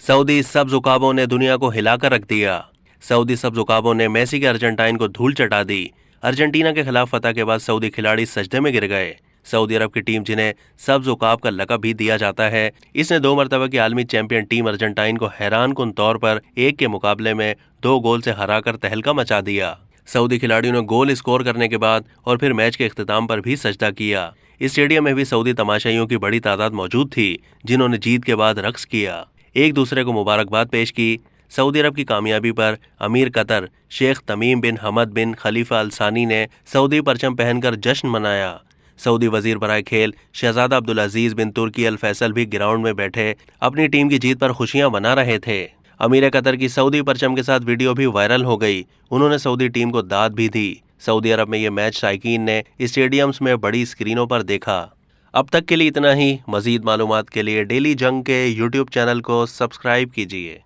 Saudi सब्ज उकाबों ने दुनिया को हिलाकर रख दिया। सऊदी सब्ज उकाबों ने मेसी के अर्जेंटाइन को धूल चटा दी। अर्जेंटीना के खिलाफ फतह के बाद सऊदी खिलाड़ी सजदे में गिर गए। सऊदी अरब की टीम, जिन्हें सब्ज उकाब का लक़ब भी दिया जाता है, इसने 2 मरतबा की आलमी चैंपियन टीम अर्जेंटाइन को हैरानकुन तौर पर 1 के मुकाबले में 2 गोल से हराकर तहलका मचा दिया। सऊदी खिलाड़ियों ने गोल स्कोर करने के बाद और फिर मैच के इख्तिताम पर भी सजदा किया। इस स्टेडियम में भी सऊदी तमाशाइयों की बड़ी तादाद मौजूद थी, जिन्होंने जीत के बाद रक्स किया, एक दूसरे को मुबारकबाद पेश की। सऊदी अरब की कामयाबी पर अमीर कतर शेख तमीम बिन हमद बिन खलीफा अल सानी ने सऊदी परचम पहनकर जश्न मनाया। सऊदी वजीर बराए खेल शहजादा अब्दुल अजीज बिन तुर्की अल फैसल भी ग्राउंड में बैठे अपनी टीम की जीत पर खुशियां मना रहे थे। अमीर कतर की सऊदी परचम के साथ वीडियो भी वायरल हो गई। उन्होंने सऊदी टीम को दाद भी दी। सऊदी अरब में ये मैच शायकीन ने स्टेडियम्स में बड़ी स्क्रीनों पर देखा। अब तक के लिए इतना ही। मजीद मालूमात के लिए डेली जंग के यूट्यूब चैनल को सब्सक्राइब कीजिए।